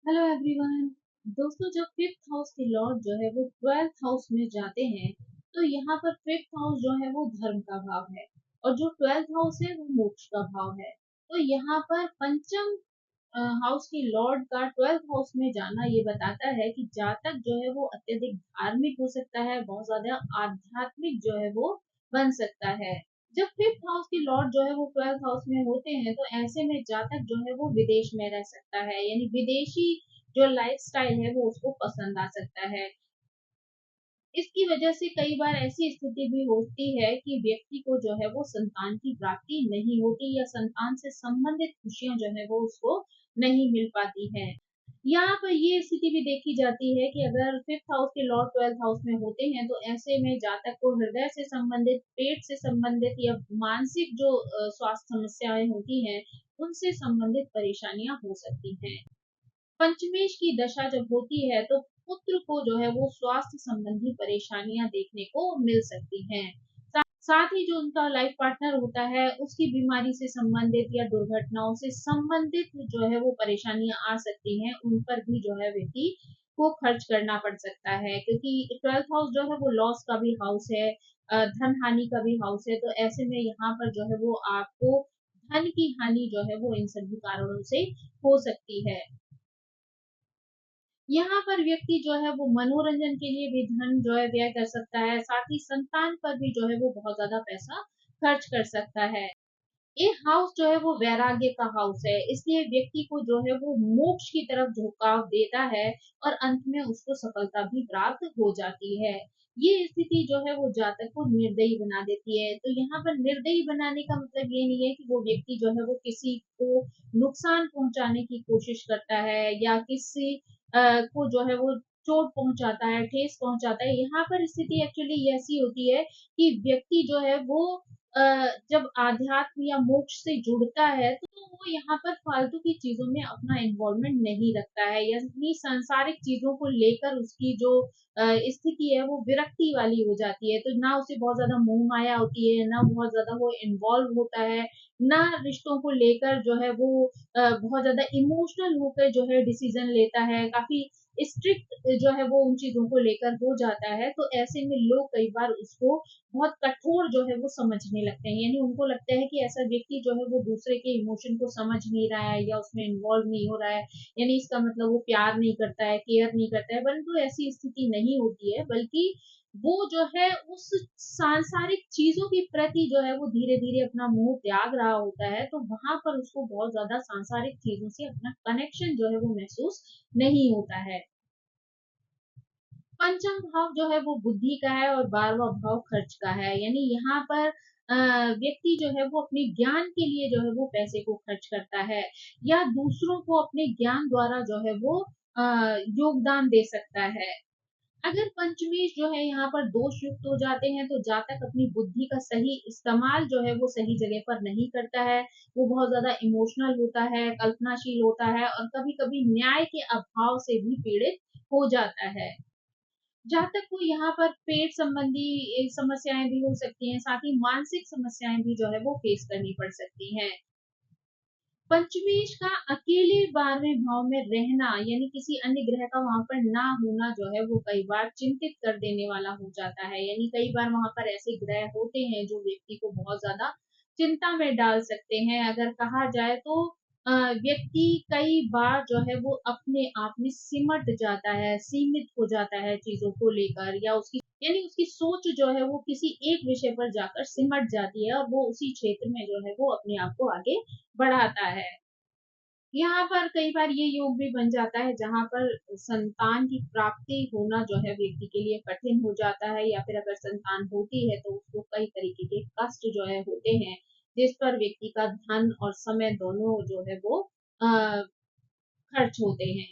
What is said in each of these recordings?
Hello everyone. दोस्तों, जब fifth house के लॉर्ड जो है वो ट्वेल्थ हाउस में जाते हैं तो यहाँ पर फिफ्थ हाउस जो है वो धर्म का भाव है और जो ट्वेल्थ हाउस है वो मोक्ष का भाव है। तो यहाँ पर पंचम हाउस की लॉर्ड का ट्वेल्थ हाउस में जाना ये बताता है कि जातक जो है वो अत्यधिक धार्मिक हो सकता है, बहुत ज्यादा आध्यात्मिक जो है वो बन सकता है। जब फिफ्थ हाउस की लॉर्ड जो है वो ट्वेल्थ हाउस में होते हैं तो ऐसे में जातक जो है वो विदेश में रह सकता है, यानी विदेशी जो लाइफस्टाइल है वो उसको पसंद आ सकता है। इसकी वजह से कई बार ऐसी स्थिति भी होती है कि व्यक्ति को जो है वो संतान की प्राप्ति नहीं होती या संतान से संबंधित खुशियां जो है वो उसको नहीं मिल पाती है। यहाँ पर ये स्थिति भी देखी जाती है कि अगर फिफ्थ हाउस के लॉर्ड ट्वेल्थ हाउस में होते हैं तो ऐसे में जातक को हृदय से संबंधित, पेट से संबंधित या मानसिक जो स्वास्थ्य समस्याएं होती हैं उनसे संबंधित परेशानियां हो सकती हैं। पंचमेश की दशा जब होती है तो पुत्र को जो है वो स्वास्थ्य संबंधी परेशानियां देखने को मिल सकती हैं। साथ ही जो उनका लाइफ पार्टनर होता है उसकी बीमारी से संबंधित या दुर्घटनाओं से संबंधित जो है वो परेशानियां आ सकती हैं, उन पर भी जो है व्यक्ति को खर्च करना पड़ सकता है, क्योंकि ट्वेल्थ हाउस जो है वो लॉस का भी हाउस है, धन हानि का भी हाउस है। तो ऐसे में यहाँ पर जो है वो आपको धन की हानि जो है वो इन सभी कारणों से हो सकती है। यहाँ पर व्यक्ति जो है वो मनोरंजन के लिए भी धन जो है व्यय कर सकता है, साथ ही संतान पर भी जो है वो बहुत ज्यादा पैसा खर्च कर सकता है। ये हाउस जो है वो वैराग्य का हाउस है, इसलिए व्यक्ति को जो है वो मोक्ष की तरफ झुकाव देता है और अंत में उसको सफलता भी प्राप्त हो जाती है। ये स्थिति जो है वो जातक को निर्दयी बना देती है। तो यहाँ पर निर्दयी बनाने का मतलब ये नहीं है कि वो व्यक्ति जो है वो किसी को नुकसान पहुंचाने की कोशिश करता है या किसी को जो है वो चोट पहुंचाता है, ठेस पहुंचाता है। यहाँ पर स्थिति एक्चुअली ऐसी होती है कि व्यक्ति जो है वो अ, जब आध्यात्म या मोक्ष से जुड़ता है तो वो यहाँ पर फालतू की चीजों में अपना इन्वॉल्वमेंट नहीं रखता है, यानी सांसारिक चीजों को लेकर उसकी जो स्थिति है वो विरक्ति वाली हो जाती है। तो ना उसे बहुत ज्यादा मोह माया होती है, ना बहुत ज्यादा वो इन्वॉल्व होता है, ना रिश्तों को लेकर जो है वो बहुत ज्यादा इमोशनल होकर जो है डिसीजन लेता है, काफी स्ट्रिक्ट जो है वो उन चीजों को लेकर हो जाता है। तो ऐसे में लोग कई बार उसको बहुत कठोर जो है वो समझने लगते हैं, यानी उनको लगता है कि ऐसा व्यक्ति जो है वो दूसरे के इमोशन को समझ नहीं रहा है या उसमें इन्वॉल्व नहीं हो रहा है, यानी इसका मतलब वो प्यार नहीं करता है, केयर नहीं करता है। परंतु ऐसी स्थिति नहीं होती है, बल्कि वो जो है उस सांसारिक चीजों के प्रति जो है वो धीरे धीरे अपना मोह त्याग रहा होता है। तो वहां पर उसको बहुत ज्यादा सांसारिक चीजों से अपना कनेक्शन जो है वो महसूस नहीं होता है। पंचम भाव जो है वो बुद्धि का है और 12वां भाव खर्च का है, यानी यहाँ पर व्यक्ति जो है वो अपने ज्ञान के लिए जो है वो पैसे को खर्च करता है या दूसरों को अपने ज्ञान द्वारा जो है वो योगदान दे सकता है। अगर पंचमेश जो है यहाँ पर दोष युक्त हो जाते हैं तो जातक अपनी बुद्धि का सही इस्तेमाल जो है वो सही जगह पर नहीं करता है। वो बहुत ज्यादा इमोशनल होता है, कल्पनाशील होता है और कभी कभी न्याय के अभाव से भी पीड़ित हो जाता है। जातक को यहाँ पर पेट संबंधी समस्याएं भी हो सकती हैं, साथ ही मानसिक समस्याएं भी जो है वो फेस करनी पड़ सकती हैं। पंचमेश का अकेले 12वें भाव में रहना, यानी किसी अन्य ग्रह का वहां पर ना होना जो है वो कई बार चिंतित कर देने वाला हो जाता है, यानी कई बार वहां पर ऐसे ग्रह होते हैं जो व्यक्ति को बहुत ज्यादा चिंता में डाल सकते हैं। अगर कहा जाए तो व्यक्ति कई बार जो है वो अपने आप में सिमट जाता है, सीमित हो जाता है चीजों को लेकर, या उसकी यानी उसकी सोच जो है वो किसी एक विषय पर जाकर सिमट जाती है और वो उसी क्षेत्र में जो है वो अपने आप को आगे बढ़ाता है। यहाँ पर कई बार ये योग भी बन जाता है जहाँ पर संतान की प्राप्ति होना जो है व्यक्ति के लिए कठिन हो जाता है, या फिर अगर संतान होती है तो उसको कई तरीके के कष्ट जो है होते हैं, जिस पर व्यक्ति का धन और समय दोनों जो है वो खर्च होते हैं।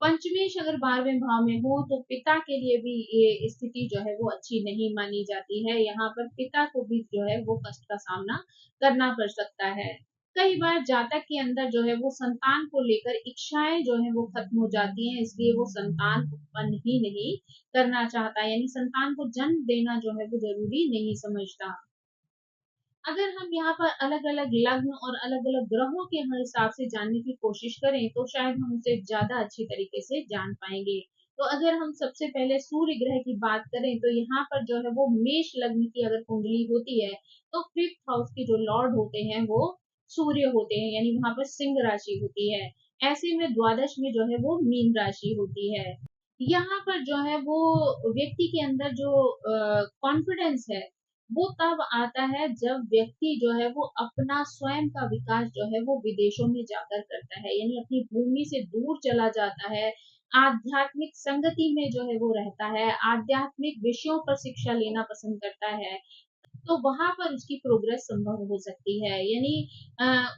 पंचमेश अगर 12वें भाव में हो तो पिता के लिए भी ये स्थिति जो है वो अच्छी नहीं मानी जाती है। यहाँ पर पिता को भी जो है वो कष्ट का सामना करना पड़ सकता है। कई बार जातक के अंदर जो है वो संतान को लेकर इच्छाएं जो है वो खत्म हो जाती हैं, इसलिए वो संतान उत्पन्न ही नहीं करना चाहता, यानी संतान को जन्म देना जो है वो जरूरी नहीं समझता। अगर हम यहाँ पर अलग-अलग लग्न और अलग-अलग ग्रहों के हिसाब से जानने की कोशिश करें, तो शायद हम उसे ज़्यादा अच्छी तरीके से जान पाएँगे। तो अगर हम सबसे पहले सूर्य ग्रह की बात करें, तो यहाँ पर जो है वो मेष लग्न की अगर कुंडली होती है, तो 5th हाउस के जो लॉर्ड होते हैं, वो सूर्य होते हैं, यानी वहाँ पर सिंह राशि होती है। ऐसे में द्वादश में जो है वो मीन राशि होती है। यहाँ पर जो है वो व्यक्ति के अंदर जो कॉन्फिडेंस है, वो तब आता है जब व्यक्ति जो है वो अपना स्वयं का विकास जो है वो विदेशों में जाकर करता है, यानी अपनी भूमि से दूर चला जाता है, आध्यात्मिक संगति में जो है वो रहता है, आध्यात्मिक विषयों पर शिक्षा लेना पसंद करता है, तो वहां पर उसकी प्रोग्रेस संभव हो सकती है। यानी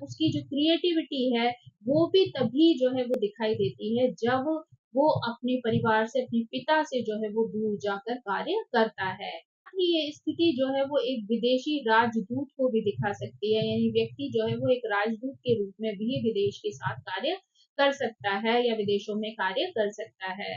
उसकी जो क्रिएटिविटी है, वो भी तभी जो है वो दिखाई देती है जब वो अपने परिवार से, अपने पिता से जो है वो दूर जाकर कार्य करता है। ये स्थिति जो है वो एक विदेशी राजदूत को भी दिखा सकती है, यानी व्यक्ति जो है वो एक राजदूत के रूप में भी विदेश के साथ कार्य कर सकता है या विदेशों में कार्य कर सकता है।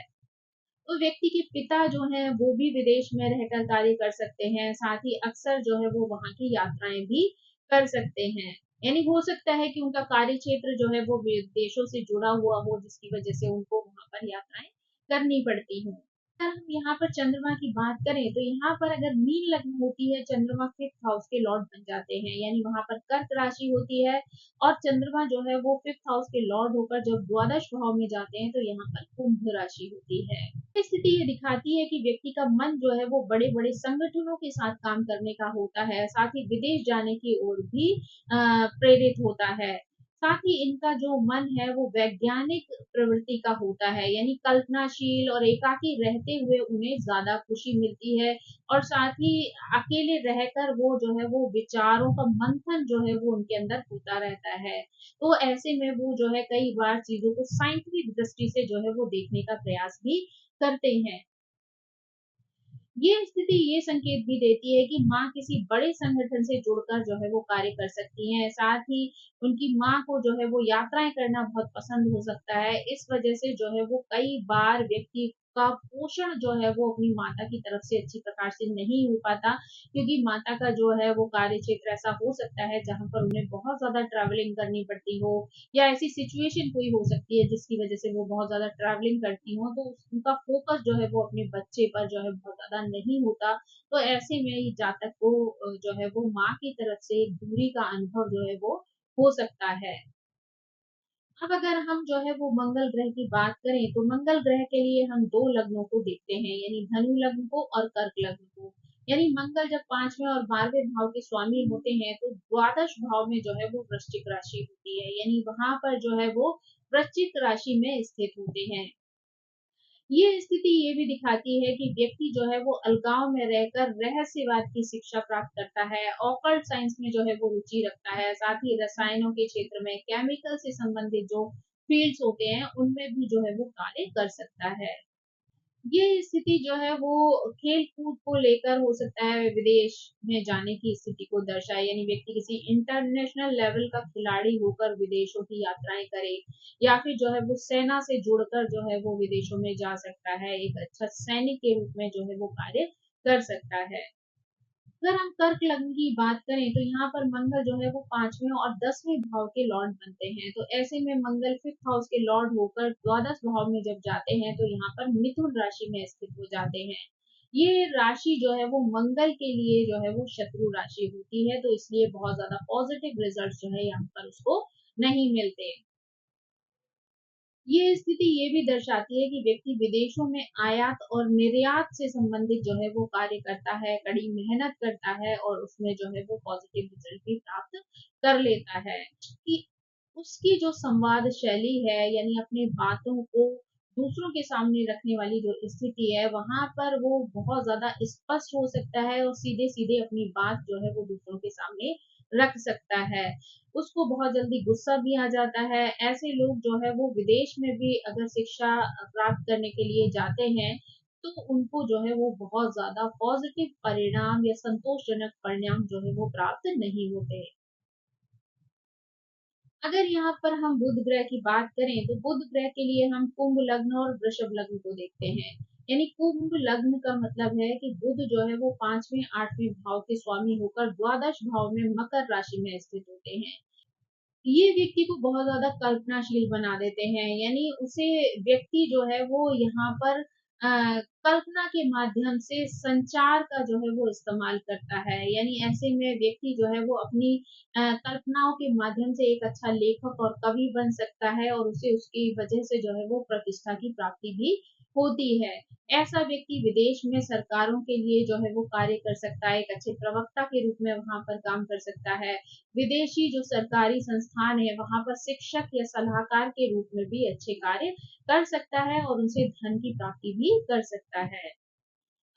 तो व्यक्ति के पिता जो हैं वो भी विदेश में रहकर कार्य कर सकते हैं, साथ ही अक्सर जो है वो वहाँ की यात्राएँ भी कर सकते हैं। यानी हो सकता है कि उनका कार्यक्षेत्र जो है वो विदेशों से जुड़ा हुआ हो, जिसकी वजह से उनको वहाँ पर यात्राएँ करनी पड़ती हों। अगर हम यहाँ पर चंद्रमा की बात करें, तो यहाँ पर अगर मीन लग्न होती है, चंद्रमा 5th हाउस के लॉर्ड बन जाते हैं, यानी वहाँ पर कर्क राशि होती है और चंद्रमा जो है वो 5th हाउस के लॉर्ड होकर जब द्वादश भाव में जाते हैं, तो यहाँ पर कुंभ राशि होती है। स्थिति ये दिखाती है कि व्यक्ति का मन जो है वो बड़े-बड़े संगठनों के साथ काम करने का होता है, साथ ही विदेश जाने की ओर भी प्रेरित होता है। साथ ही इनका जो मन है वो वैज्ञानिक प्रवृत्ति का होता है, यानी कल्पनाशील और एकाकी रहते हुए उन्हें ज़्यादा खुशी मिलती है और साथ ही अकेले रहकर वो जो है वो विचारों का मंथन जो है वो उनके अंदर होता रहता है। तो ऐसे में वो जो है कई बार चीज़ों को साइंटिफिक दृष्टि से जो है वो देखने का प्रयास भी करते हैं। ये स्थिति ये संकेत भी देती है कि माँ किसी बड़े संगठन से जुड़कर जो है वो कार्य कर सकती हैं। साथ ही उनकी माँ को जो है वो यात्राएँ करना बहुत पसंद हो सकता है। इस वजह से जो है वो कई बार व्यक्ति का पोषण जो है वो अपनी माता की तरफ से अच्छी प्रकार से नहीं हो पाता, क्योंकि माता का जो है वो कार्यक्षेत्र ऐसा हो सकता है जहाँ पर उन्हें बहुत ज़्यादा ट्रैवलिंग करनी पड़ती हो या ऐसी सिचुएशन कोई हो सकती है जिसकी वजह से वो बहुत ज़्यादा ट्रैवलिंग करती हों, तो उनका फ़ोकस जो है वो अपने बच्चे पर जो है बहुत ज़्यादा नहीं होता। तो ऐसे में ये जातक को जो है वो माँ की तरफ से एक दूरी का अनुभव जो है वो हो सकता है। अब अगर हम जो है वो मंगल ग्रह की बात करें, तो मंगल ग्रह के लिए हम 2 लग्नों को देखते हैं, यानी धनु लग्न को और कर्क लग्न को। यानी मंगल जब 5वें और 12वें भाव के स्वामी होते हैं, तो द्वादश भाव में जो है वो वृश्चिक राशि होती है, यानी वहाँ पर जो है वो वृश्चिक राशि में स्थित होते हैं। ये स्थिति ये भी दिखाती है कि व्यक्ति जो है वो अलगाव में रहकर रहस्यवाद की शिक्षा प्राप्त करता है, ऑकल्ट साइंस में जो है वो रुचि रखता है, साथ ही रसायनों के क्षेत्र में केमिकल से संबंधित जो फील्ड्स होते हैं, उनमें भी जो है वो कार्य कर सकता है। ये स्थिति जो है वो खेल-कूद को लेकर हो सकता है, विदेश में जाने की स्थिति को दर्शाए, यानी व्यक्ति किसी इंटरनेशनल लेवल का खिलाड़ी होकर विदेशों की यात्राएँ करे या फिर जो है वो सेना से जुड़कर जो है वो विदेशों में जा सकता है, एक अच्छा सैनिक के रूप में जो है वो कार्य कर सकता है। अगर हम कर्क लग्न की बात करें, तो यहाँ पर मंगल जो है वो 5वें और 10वें भाव के लॉर्ड बनते हैं। तो ऐसे में मंगल 5th हाउस के लॉर्ड होकर द्वादश भाव में जब जाते हैं, तो यहाँ पर मिथुन राशि में स्थित हो जाते हैं। ये राशि जो है वो मंगल के लिए जो है वो शत्रु राशि होती है, तो इसलिए बहुत ज़्यादा पॉजिटिव रिजल्ट जो है यहाँ पर उसको नहीं मिलते। ये स्थिति ये भी दर्शाती है कि व्यक्ति विदेशों में आयात और निर्यात से संबंधित जो है वो कार्य करता है, कड़ी मेहनत करता है और उसमें जो है वो पॉजिटिव रिजल्ट भी प्राप्त कर लेता है। कि उसकी जो संवाद शैली है, यानी अपनी बातों को दूसरों के सामने रखने वाली जो स्थिति है, वहाँ पर वो बहुत ज़्यादा स्पष्ट हो सकता है और सीधे-सीधे अपनी बात जो है वो दूसरों के सामने रख सकता है। उसको बहुत जल्दी गुस्सा भी आ जाता है। ऐसे लोग जो है वो विदेश में भी अगर शिक्षा प्राप्त करने के लिए जाते हैं, तो उनको जो है वो बहुत ज़्यादा पॉज़िटिव परिणाम या संतोषजनक परिणाम जो है वो प्राप्त नहीं होते। अगर यहाँ पर हम बुध ग्रह की बात करें, तो बुध ग्रह के लिए हम कुंभ लग्न और वृषभ लग्न को देखते हैं। यानी कुंभ लग्न का मतलब है कि बुध जो है वो 5वें 8वें भाव के स्वामी होकर द्वादश भाव में मकर राशि में स्थित होते हैं। ये व्यक्ति को बहुत ज़्यादा कल्पनाशील बना देते हैं, यानी उसे व्यक्ति जो है वो यहाँ पर कल्पना के माध्यम से संचार का जो है वो इस्तेमाल करता है। यानी ऐसे में व्यक्ति जो है वो अपनी कल्पनाओं के माध्यम से एक अच्छा लेखक और कवि बन सकता है और उसे उसकी वजह से जो है वो प्रतिष्ठा की प्राप्ति भी होती है। ऐसा व्यक्ति विदेश में सरकारों के लिए जो है वो कार्य कर सकता है, एक अच्छे प्रवक्ता के रूप में वहाँ पर काम कर सकता है। विदेशी जो सरकारी संस्थान है वहाँ पर शिक्षक या सलाहकार के रूप में भी अच्छे कार्य कर सकता है और उनसे धन की प्राप्ति भी कर सकता है।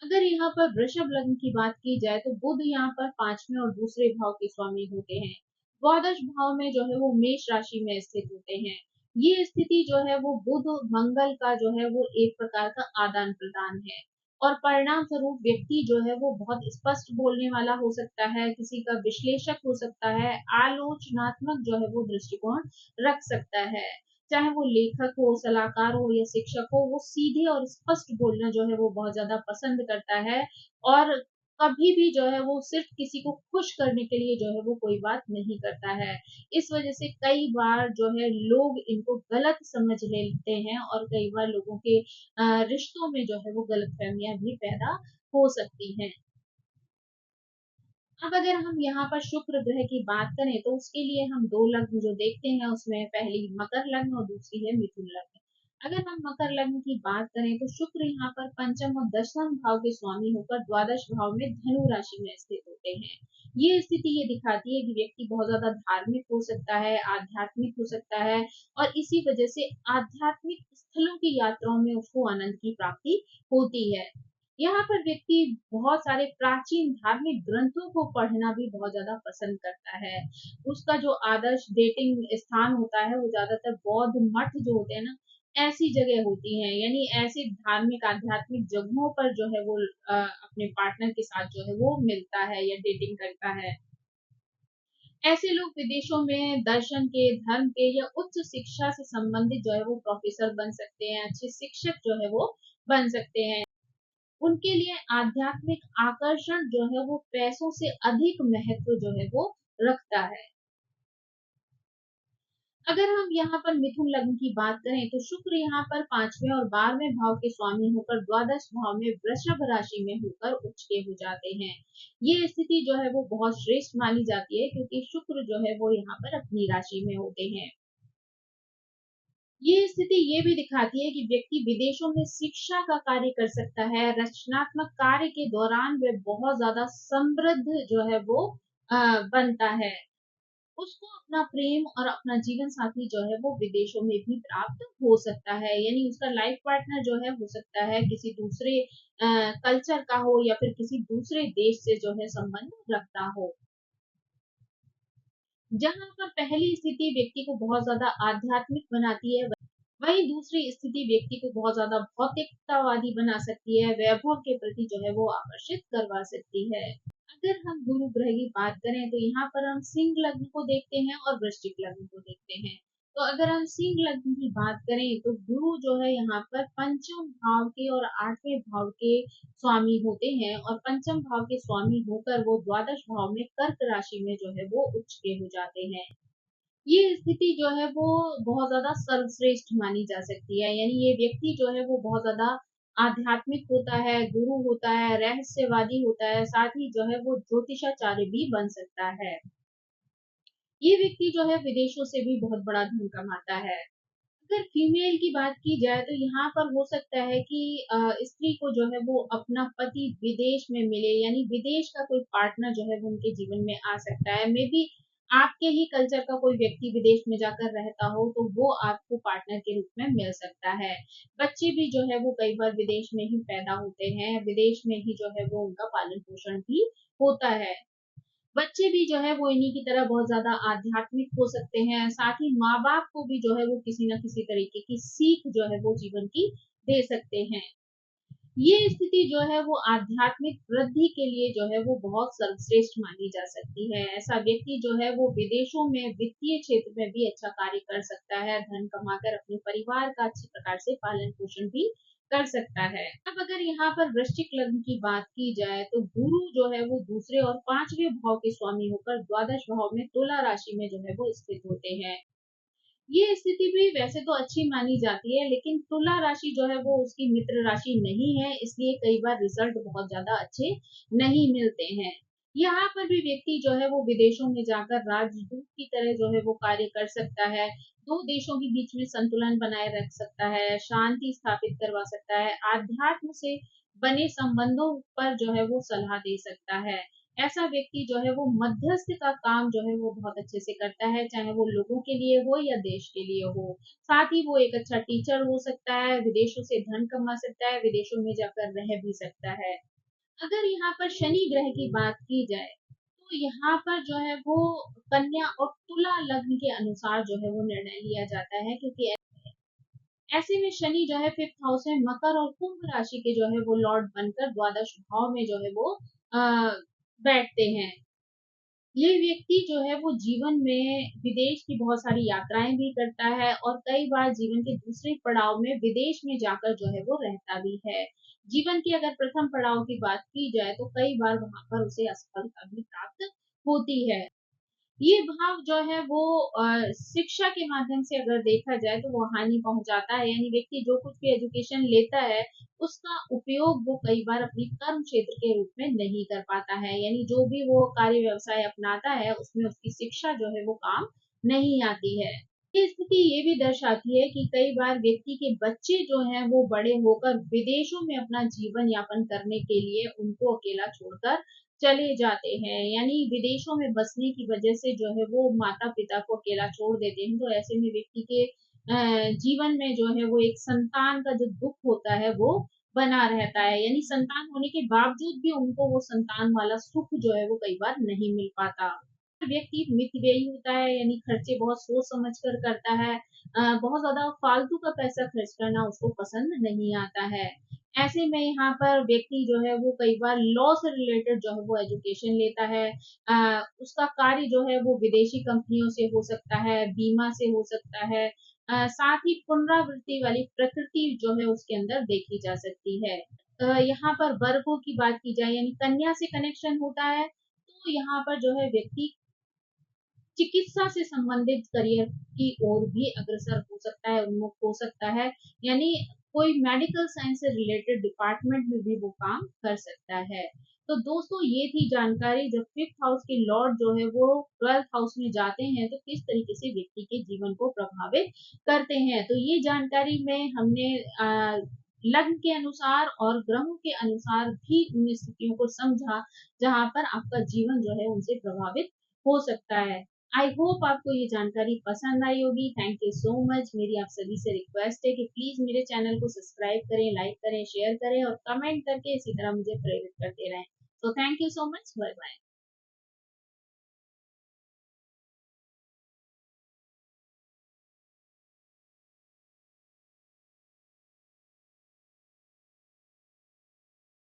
अगर यहाँ पर वृषभ लग्न की बात की जाए तो बुध यहाँ पर 5वें और दूसरे भाव के स्वामी होते हैं। द्वादश भाव में जो है वो मेष राशि में स्थित होते हैं। ये स्थिति जो है वो बुध मंगल का जो है वो एक प्रकार का आदान प्रदान है और परिणाम स्वरूप व्यक्ति जो है वो बहुत स्पष्ट बोलने वाला हो सकता है, किसी का विश्लेषक हो सकता है, आलोचनात्मक जो है वो दृष्टिकोण रख सकता है। चाहे वो लेखक हो, सलाहकार हो या शिक्षक हो, वो सीधे और स्पष्ट बोलना जो है वो बहुत ज़्यादा पसंद करता है और कभी भी जो है वो सिर्फ़ किसी को खुश करने के लिए जो है वो कोई बात नहीं करता है। इस वज़ह से कई बार जो है लोग इनको गलत समझ लेते हैं और कई बार लोगों के रिश्तों में जो है वो गलतफ़हमियाँ भी पैदा हो सकती हैं। अब अगर हम यहाँ पर शुक्र ग्रह की बात करें तो उसके लिए हम 2 लग्न जो देखते हैं उसमें पहली मकर लग्न और दूसरी है मिथुन लग्न। अगर हम मकर लग्न की बात करें तो शुक्र यहाँ पर पंचम और दशम भाव के स्वामी होकर द्वादश भाव में धनु राशि में स्थित होते हैं। ये स्थिति ये दिखाती है कि व्यक्ति बहुत ज्यादा धार्मिक हो सकता है, आध्यात्मिक हो सकता है और इसी वजह से आध्यात्मिक स्थलों की यात्राओं में उसको आनंद की प्राप्ति होती है। यहाँ पर व्यक्ति बहुत सारे प्राचीन धार्मिक ग्रंथों को पढ़ना भी बहुत ज़्यादा पसंद करता है। उसका जो आदर्श डेटिंग स्थान होता है, वो ज़्यादातर बौद्ध मठ जो होते हैं ना, ऐसी जगह होती हैं। यानी ऐसी धार्मिक आध्यात्मिक जगहों पर जो है वो अपने पार्टनर के साथ जो है वो मिलता है या डेटिंग करता है। ऐसे लोग विदेशों में दर्शन के, धर्म के या उच्च शिक्षा से संबंधित जो है वो प्रोफेसर बन सकते हैं, अच्छे शिक्षक जो है वो बन सकते हैं। उनके लिए आध्यात्मिक आकर्षण जो है वो पैसों से अधिक महत्व जो है वो रखता है। अगर हम यहाँ पर मिथुन लग्न की बात करें तो शुक्र यहाँ पर 5वें और 12वें भाव के स्वामी होकर द्वादश भाव में वृषभ राशि में होकर उच्च के हो जाते हैं। ये स्थिति जो है वो बहुत श्रेष्ठ मानी जाती है क्योंकि शुक्र जो है वो यहाँ पर अपनी राशि में होते हैं। ये स्थिति ये भी दिखाती है कि व्यक्ति विदेशों में शिक्षा का कार्य कर सकता है, रचनात्मक कार्य के दौरान वह बहुत ज़्यादा समृद्ध जो है वो बनता है। उसको अपना प्रेम और अपना जीवन साथी जो है वो विदेशों में भी प्राप्त हो सकता है। यानी उसका लाइफ पार्टनर जो है हो सकता है किसी दूसरे कल्चर का हो या फिर किसी दूसरे देश से जो है संबंध रखता हो। जहाँ पर पहली स्थिति व्यक्ति को बहुत ज़्यादा आध्यात्मिक बनाती है, वहीं दूसरी स्थिति व्यक्ति को बहुत ज़्यादा भौतिकतावादी बना सकती है, वैभव के प्रति जो है वो आकर्षित करवा सकती है। अगर हम गुरु ग्रह की बात करें तो यहाँ पर हम सिंह लग्न को देखते हैं और वृश्चिक लग्न को देखते हैं। तो अगर हम सिंह लग्न की बात करें तो गुरु जो है यहाँ पर पंचम भाव के और 8वें भाव के स्वामी होते हैं और पंचम भाव के स्वामी होकर वो द्वादश भाव में कर्क राशि में जो है वो उच्च के हो जाते हैं। ये स्थिति जो है वो बहुत ज़्यादा सर्वश्रेष्ठ मानी जा सकती है। यानी ये व्यक्ति जो है वो बहुत ज़्यादा आध्यात्मिक होता है, गुरु होता है, रहस्यवादी होता है, साथ ही जो है वो ज्योतिषाचार्य भी बन सकता है। ये व्यक्ति जो है विदेशों से भी बहुत बड़ा धन कमाता है। अगर फीमेल की बात की जाए तो यहाँ पर हो सकता है कि स्त्री को जो है वो अपना पति विदेश में मिले, यानी विदेश का कोई पार्टनर जो है वो उनके जीवन में आ सकता है। मे बी आपके ही कल्चर का कोई व्यक्ति विदेश में जाकर रहता हो तो वो आपको पार्टनर के रूप में मिल सकता है। बच्चे भी जो है वो कई बार विदेश में ही पैदा होते हैं, विदेश में ही जो है वो उनका पालन पोषण भी होता है। बच्चे भी जो है वो इन्हीं की तरह बहुत ज़्यादा आध्यात्मिक हो सकते हैं, साथ ही माँ-बाप को भी जो है वो किसी न किसी तरीके की सीख जो है वो जीवन की दे सकते हैं। ये स्थिति जो है वो आध्यात्मिक वृद्धि के लिए जो है वो बहुत सर्वश्रेष्ठ मानी जा सकती है। ऐसा व्यक्ति जो है वो विदेशों में वित्तीय क्षेत्र में भी अच्छा कार्य कर सकता है, धन कमाकर अपने परिवार का अच्छी प्रकार से पालन-पोषण भी कर सकता है। अब अगर यहाँ पर वृश्चिक लग्न की बात की जाए तो गुरु जो है वो दूसरे और पांचवें भाव के स्वामी होकर द्वादश भाव में तुला राशि में जो है वो स्थित होते हैं। ये स्थिति भी वैसे तो अच्छी मानी जाती है, लेकिन तुला राशि जो है वो उसकी मित्र राशि नहीं है, इसलिए कई बार रिजल्ट बहुत ज्यादा अच्छे नहीं मिलते हैं। यहाँ पर भी व्यक्ति जो है वो विदेशों में जाकर राजदूत की तरह जो है वो कार्य कर सकता है, दो देशों के बीच में संतुलन बनाए रख सकता है, शांति स्थापित करवा सकता है, आध्यात्म से बने संबंधों पर जो है वो सलाह दे सकता है। ऐसा व्यक्ति जो है वो मध्यस्थ का काम जो है वो बहुत अच्छे से करता है, चाहे वो लोगों के लिए हो या देश के लिए हो। साथ ही वो एक अच्छा टीचर हो सकता है, विदेशों से धन कमा सकता है, विदेशों में जाकर रह भी सकता है। अगर यहाँ पर शनि ग्रह की बात की जाए तो यहाँ पर जो है वो कन्या और तुला लग्न के अनुसार जो है वो निर्णय लिया जाता है, क्योंकि ऐसे में शनि जो है फिफ्थ हाउस में मकर और कुंभ राशि के जो है वो लॉर्ड बनकर द्वादश भाव में जो है वो बैठते हैं। ये व्यक्ति जो है वो जीवन में विदेश की बहुत सारी यात्राएं भी करता है और कई बार जीवन के दूसरे पड़ाव में विदेश में जाकर जो है वो रहता भी है। जीवन के अगर प्रथम पड़ाव की बात की जाए तो कई बार वहां पर उसे असफलता भी प्राप्त होती है। ये भाव जो है वो शिक्षा के माध्यम से अगर देखा जाए तो वो हानि पहुंचाता है, यानी व्यक्ति जो कुछ भी एजुकेशन लेता है उसका उपयोग वो कई बार अपने कर्म क्षेत्र के रूप में नहीं कर पाता है, यानी जो भी वो कार्य व्यवसाय अपनाता है उसमें उसकी शिक्षा जो है वो काम नहीं आती है। ये स्थिति ये भी दर्शाती है कि कई बार व्यक्ति के बच्चे जो हैं वो बड़े होकर विदेशों में अपना जीवन यापन करने के लिए उनको अकेला छोड़कर चले जाते हैं, यानी विदेशों में बसने की वजह से जो है वो माता पिता को अकेला छोड़ देते हैं। तो ऐसे में व्यक्ति के जीवन में जो है वो एक संतान का जो दुख होता है वो बना रहता है, यानी संतान होने के बावजूद भी उनको वो संतान वाला सुख जो है वो कई बार नहीं मिल पाता। व्यक्ति मितव्ययी होता है, यानी खर्चे बहुत सोच समझ कर करता है। बहुत ज्यादा फालतू का पैसा खर्च करना उसको पसंद नहीं आता है। ऐसे में यहाँ पर व्यक्ति जो है वो कई बार लॉ से रिलेटेड जो है वो एजुकेशन लेता है। उसका कार्य जो है वो विदेशी कंपनियों से हो सकता है, बीमा से हो सकता है। साथ ही पुनरावृत्ति वाली प्रकृति जो है उसके अंदर देखी जा सकती है। यहाँ पर वर्गों की बात की जाए यानी कन्या से कनेक्शन होता है तो यहाँ पर जो है व्यक्ति चिकित्सा से संबंधित करियर की ओर भी अग्रसर हो सकता है, उन्मुख हो सकता है, यानी कोई मेडिकल साइंस से रिलेटेड डिपार्टमेंट में भी वो काम कर सकता है। तो दोस्तों ये थी जानकारी, जब फिफ्थ हाउस के लॉर्ड जो है वो ट्वेल्थ हाउस में जाते हैं तो किस तरीके से व्यक्ति के जीवन को प्रभावित करते हैं। तो ये जानकारी में हमने लग्न के अनुसार और ग्रहों के अनुसार भी उन स्थितियों को समझा जहां पर आपका जीवन जो है उनसे प्रभावित हो सकता है। आई होप आपको ये जानकारी पसंद आई होगी। Thank you so much. मेरी आप सभी से रिक्वेस्ट है कि प्लीज मेरे चैनल को सब्सक्राइब करें, लाइक करें, शेयर करें और कमेंट करके इसी तरह मुझे प्रेरित करते रहें। तो thank you so much. Bye bye.